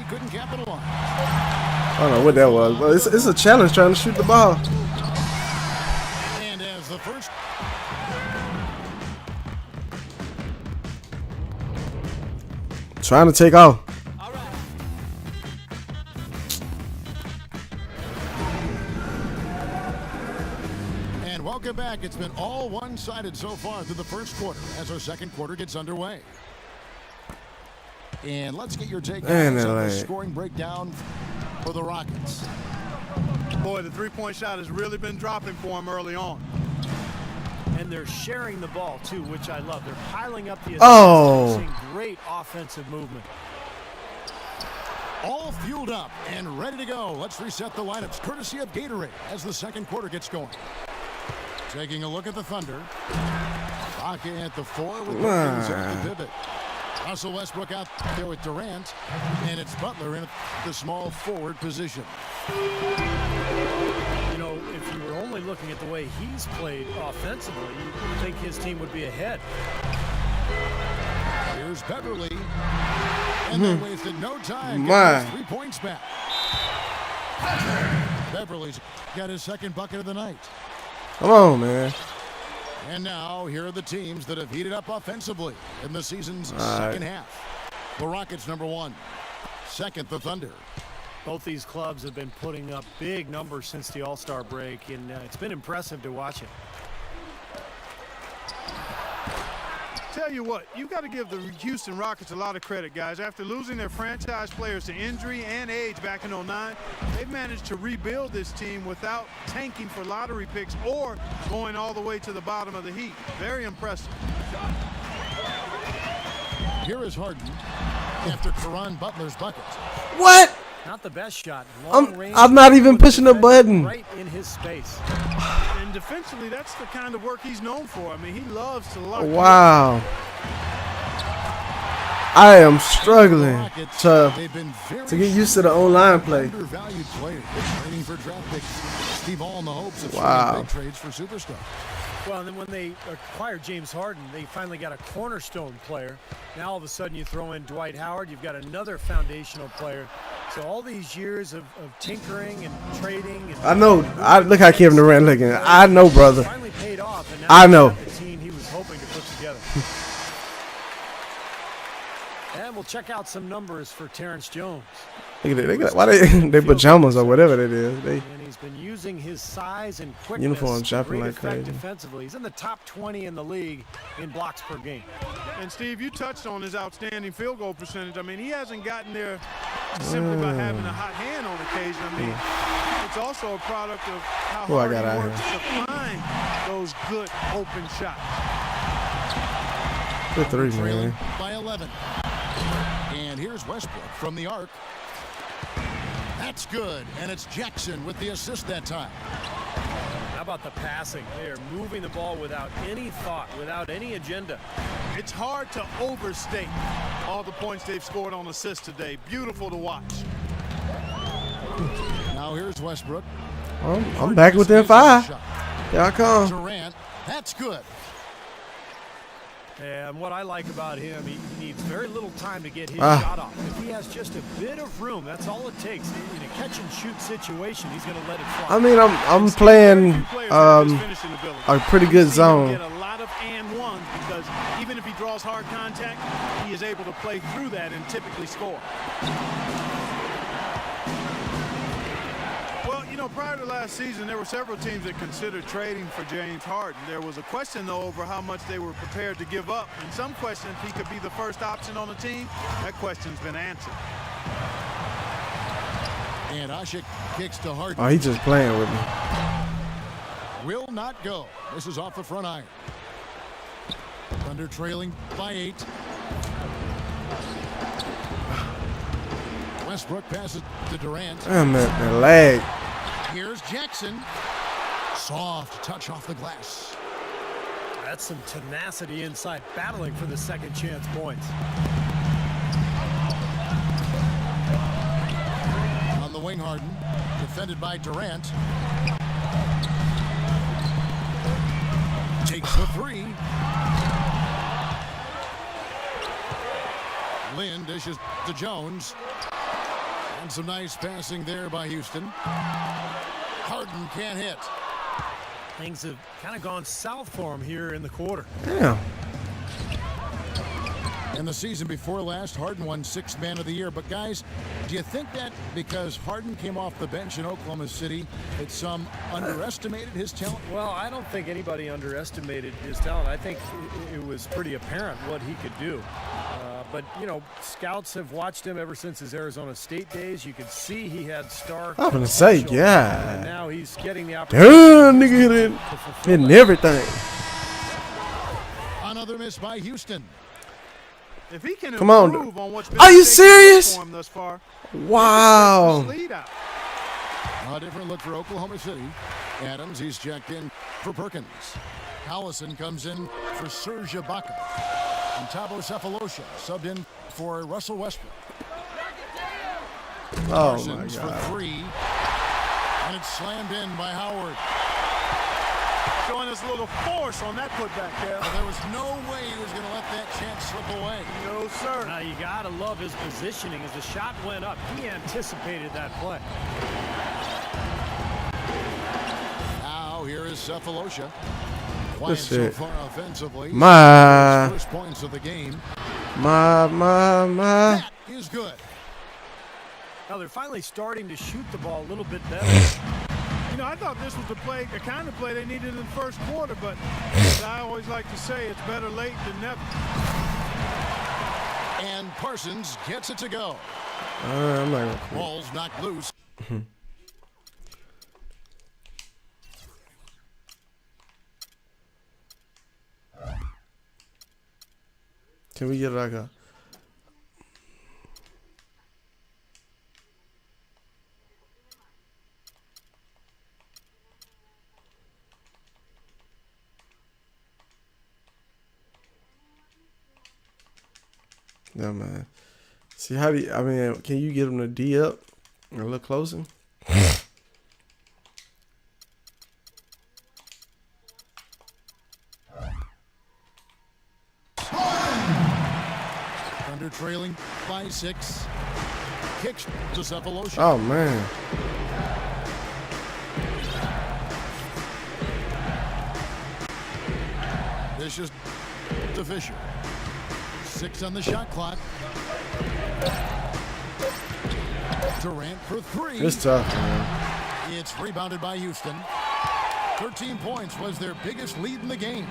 couldn't capitalize. I don't know what that was, but it's a challenge trying to shoot the ball. And as the first. Trying to take off. And welcome back. It's been all one-sided so far through the first quarter as our second quarter gets underway. And let's get your take on the scoring breakdown for the Rockets. Boy, the three-point shot has really been dropping for them early on. And they're sharing the ball, too, which I love. They're piling up the assists. Oh. Seeing great offensive movement. All fueled up and ready to go. Let's reset the lineups, courtesy of Gatorade, as the second quarter gets going. Taking a look at the Thunder. Rocket at the 4 with the pivot. Russell Westbrook out there with Durant, and it's Butler in the small forward position. You know, if you were only looking at the way he's played offensively, you'd think his team would be ahead. Here's Beverly, and they wasted no time getting those 3 points back. Beverly's got his second bucket of the night. Come on, man. And now, here are the teams that have heated up offensively in the season's second half. The Rockets, number 1. Second, the Thunder. Both these clubs have been putting up big numbers since the All-Star break, and it's been impressive to watch it. Tell you what, you've got to give the Houston Rockets a lot of credit, guys. After losing their franchise players to injury and age back in '09, they've managed to rebuild this team without tanking for lottery picks or going all the way to the bottom of the heat. Very impressive. Here is Harden after Caron Butler's bucket. What? Not the best shot. I'm not even pushing the button. Right in his space. And defensively, that's the kind of work he's known for. I mean, he loves to lock. Wow. I am struggling to get used to the online play. Undervalued player, training for draft picks. Steve all in the hopes of big trades for superstars. Well, and then when they acquired James Harden, they finally got a cornerstone player. Now all of a sudden you throw in Dwight Howard, you've got another foundational player. So all these years of tinkering and trading. And I know. Look how Kevin Durant looking. I know, brother. Finally paid off, and now I know. the team he was hoping to put together. And we'll check out some numbers for Terrence Jones. Look at it. Why they pajamas or whatever it is. And he's been using his size and quickness. Uniform dropping like crazy. Defensively, he's in the top 20 in the league in blocks per game. And Steve, you touched on his outstanding field goal percentage. I mean, he hasn't gotten there simply by having a hot hand on occasion. I mean, it's also a product of how hard he works to find those good open shots. Good three, man. By 11. And here's Westbrook from the arc. That's good, and it's Jackson with the assist that time. How about the passing? They are moving the ball without any thought, without any agenda. It's hard to overstate all the points they've scored on assists today. Beautiful to watch. Now here's Westbrook. I'm back within 5. Here I come. Durant, that's good. And what I like about him, he needs very little time to get his shot off. If he has just a bit of room, that's all it takes. In a catch-and-shoot situation, he's going to let it fly. I mean, I'm playing a pretty good zone. Get a lot of and ones because even if he draws hard contact, he is able to play through that and typically score. You know, prior to last season, there were several teams that considered trading for James Harden. There was a question, though, over how much they were prepared to give up. And some questioned if he could be the first option on the team. That question's been answered. And Ashik kicks to Harden. Oh, he's just playing with me. Will not go. This is off the front iron. Thunder trailing by 8. Westbrook passes to Durant. Damn, that leg. Here's Jackson. Soft touch off the glass. That's some tenacity inside, battling for the second chance points. On the wing, Harden, defended by Durant. Takes the 3. Lynn dishes to Jones. And some nice passing there by Houston. Harden can't hit. Things have kind of gone south for him here in the quarter. Damn. In the season before last, Harden won Sixth Man of the Year. But, guys, do you think that because Harden came off the bench in Oklahoma City, that some underestimated his talent? Well, I don't think anybody underestimated his talent. I think it was pretty apparent what he could do. But, you know, scouts have watched him ever since his Arizona State days. You could see he had star I'm gonna say, potential. yeah. And now he's getting the opportunity. Damn, nigga hitting everything. Another miss by Houston. If he can Come on. improve on what's been Are you taken serious? for him thus far, Wow. lead out. A different look for Oklahoma City. Adams, he's checked in for Perkins. Collison comes in for Serge Ibaka. And Thabo Sefolosha subbed in for Russell Westbrook. Oh, my Parsons for God. three. And it's slammed in by Howard. Showing us a little force on that putback, Kev. There was no way he was going to let that chance slip away. No, sir. Now, you got to love his positioning. As the shot went up, he anticipated that play. Now here is Sefolosha. Quiet That's so it. far offensively. My. First points of the game. My. That is good. Now, they're finally starting to shoot the ball a little bit better. You know, I thought this was the kind of play they needed in the first quarter, but as I always like to say, it's better late than never. And Parsons gets it to go. I'm not gonna quit. Ball's knocked loose. Can we get like a? No, man. See how do you, I mean, can you get him to D up a little closer? Thunder trailing by 6. Kicks to Sefolosha. Oh man. This is to Fisher. 6 on the shot clock. Durant for 3. It's tough, man. It's rebounded by Houston. 13 points was their biggest lead in the game.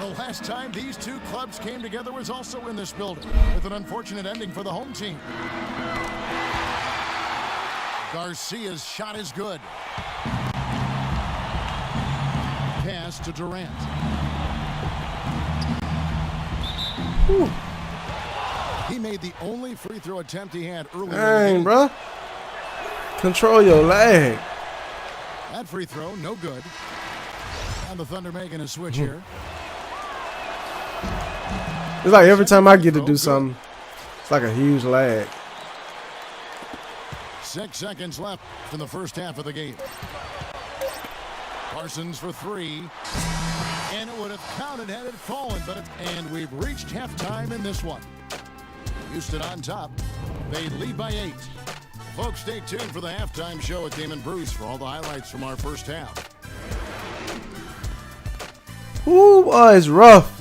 The last time these two clubs came together was also in this building, with an unfortunate ending for the home team. Garcia's shot is good. Pass to Durant. Whew. He made the only free throw attempt he had earlier in the Dang, game. bro. Control your leg. That free throw, no good. And the Thunder making a switch here. It's like every time I get to do something, it's like a huge lag. 6 seconds left in the first half of the game. Parsons for 3. And it would have counted had it fallen, and we've reached halftime in this one. Houston on top. They lead by 8. Folks, stay tuned for the halftime show with Damon Bruce for all the highlights from our first half. Ooh, boy, it's rough.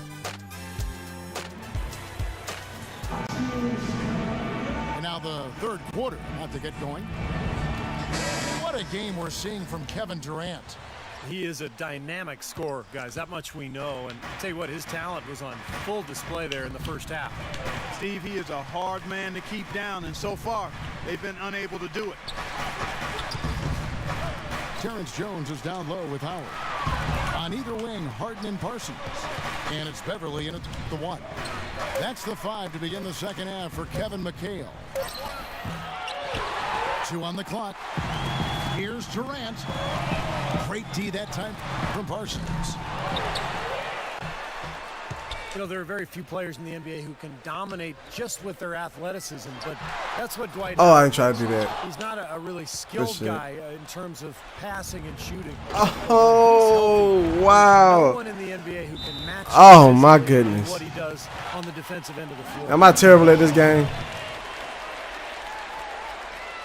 And now the third quarter, not to get going. What a game we're seeing from Kevin Durant. He is a dynamic scorer, guys. That much we know. And I'll tell you what, his talent was on full display there in the first half. Steve, he is a hard man to keep down, and so far, they've been unable to do it. Terrence Jones is down low with Howard. On either wing, Harden and Parsons. And it's Beverly in at the 1. That's the 5 to begin the second half for Kevin McHale. 2 on the clock. Here's Durant. Great D that time from Parsons. You know, there are very few players in the NBA who can dominate just with their athleticism, but that's what Dwight. Oh, I ain't trying to do that. He's not a really skilled shit. guy in terms of passing and shooting. Oh, No wow. one in the NBA who can match. Oh, his my physicality goodness. What he does on the defensive end of the floor. Am I terrible at this game?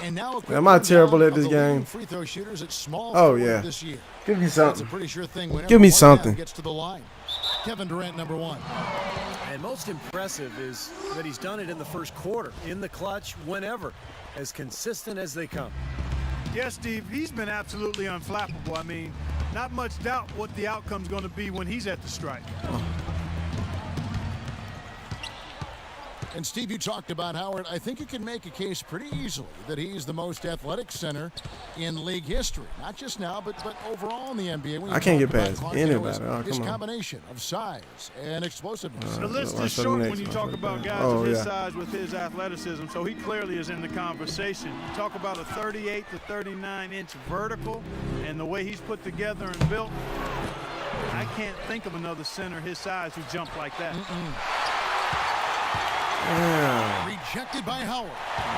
And now Am I terrible at this game? Free throw shooters at small Oh, forward yeah. this year. Give me That's a something. pretty sure thing whenever Give me one something. man gets to the line. Kevin Durant, number 1. And most impressive is that he's done it in the first quarter, in the clutch, whenever, as consistent as they come. Yes, Steve, he's been absolutely unflappable. I mean, not much doubt what the outcome's going to be when he's at the strike. And Steve, you talked about Howard. I think you can make a case pretty easily that he's the most athletic center in league history. Not just now, but overall in the NBA. When you I can't talk get about past Clark, anybody. his Oh, come on. combination of size and explosiveness. The list watch is the short next when you one. talk about guys Oh, of his yeah. size with his athleticism, so he clearly is in the conversation. You talk about a 38 to 39-inch vertical and the way he's put together and built. I can't think of another center his size who jumped like that. Yeah. Rejected by Howard.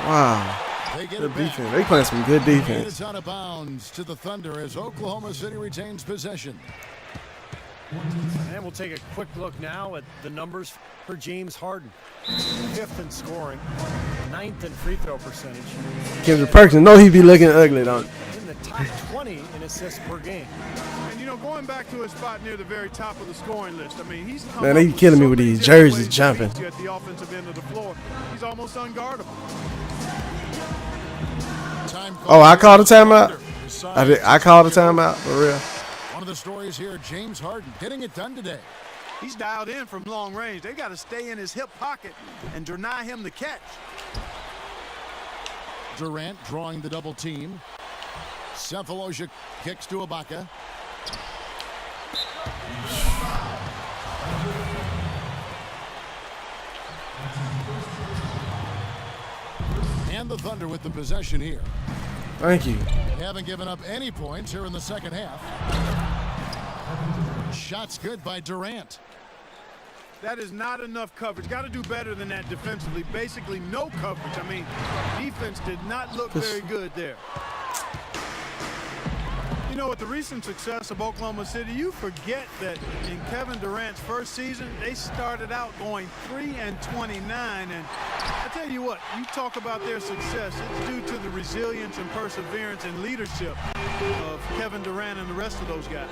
Wow. They get Good it back. defense. They playing some good And defense. it's out of bounds to the Thunder as Oklahoma City retains possession. And we'll take a quick look now at the numbers for James Harden. 5th in scoring, 9th in free throw percentage. Kendrick Perkins, know he be looking ugly, don't he? In the top 20 in assists per game. And, you know, going back to his spot near the very top of the scoring list, I mean, he's come Man, up they with killing me so with many these different jerseys ways to jumping. beat you at the offensive end of the floor. He's almost unguardable. Time Oh, I called a timeout? His size I did. I called a timeout for real. One of the stories here, James Harden getting it done today. He's dialed in from long range. They got to stay in his hip pocket and deny him the catch. Durant drawing the double team. Cephalosha kicks to Ibaka. And the Thunder with the possession here. Thank you. They haven't given up any points here in the second half. Shots good by Durant. That is not enough coverage. Got to do better than that defensively. Basically no coverage. I mean, defense did not look very good there. You know, with the recent success of Oklahoma City, you forget that in Kevin Durant's first season, they started out going 3-29. And I tell you what, you talk about their success, it's due to the resilience and perseverance and leadership of Kevin Durant and the rest of those guys.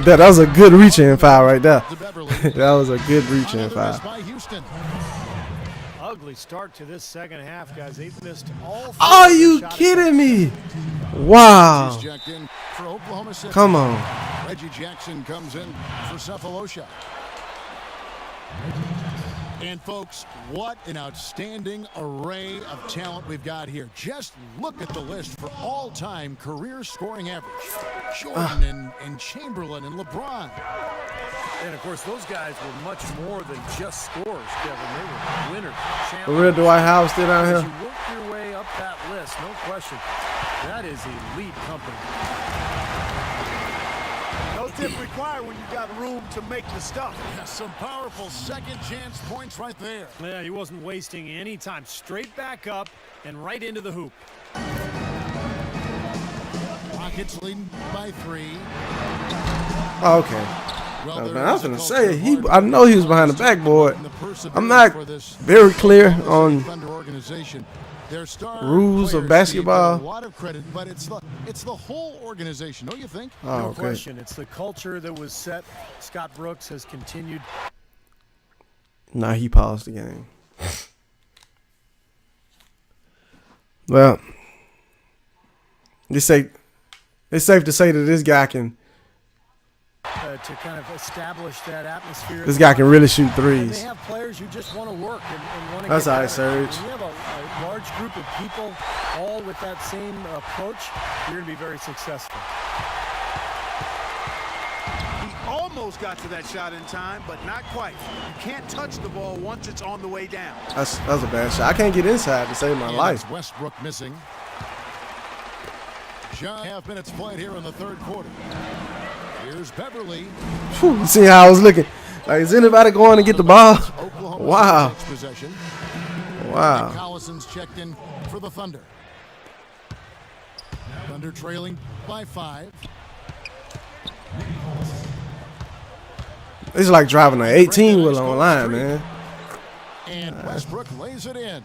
That was a good reach-in foul right there. To Beverly. That was a good reach-in Another miss foul. by Houston. Ugly start to this second half, guys. They've missed all 4 Are of their you shot kidding attempts. me? Wow. He's checked in for Oklahoma City. Come on. Reggie Jackson comes in for Cephalosha. And folks, what an outstanding array of talent we've got here. Just look at the list for all-time career scoring average. Jordan and Chamberlain and LeBron. And, of course, those guys were much more than just scorers, Kevin. They were winners, For champions. real, Dwight Howard still down As here. you work your way up that list, no question, that is elite company. No tip required when you got room to make the stuff. Some powerful second chance points right there. Yeah, he wasn't wasting any time. Straight back up and right into the hoop. Rockets leading by 3. Oh, okay. Well, Man, there I is was a gonna culture say of I know he was behind the backboard. and the perseverance I'm not for this very clear on Thunder organization. Their star rules of players, Steve, basketball. get a lot of credit, but it's the whole organization, don't you think? Oh, No okay. question. It's the culture that was set. Scott Brooks has continued. Nah, he paused the game. Well, it's safe to say that this guy can To kind of establish that atmosphere. This guy can really shoot And threes. they have players who just want to work and want to That's get all right, better. Serge. When you have a large group of people all with that same approach, you're going to be very successful. He almost got to that shot in time, but not quite. You can't touch the ball once it's on the way down. That was a bad shot. I can't get inside to save my And life. it's Westbrook missing. Just half minutes played here in the third quarter. Here's Beverly. Whew, you see how I was looking? Like, is anybody going to get the ball? Oklahoma Wow. City takes possession. Wow. Collison's checked in for the Thunder. Thunder trailing by 5. It's like driving an 18-wheeler online, man. And Westbrook lays it in.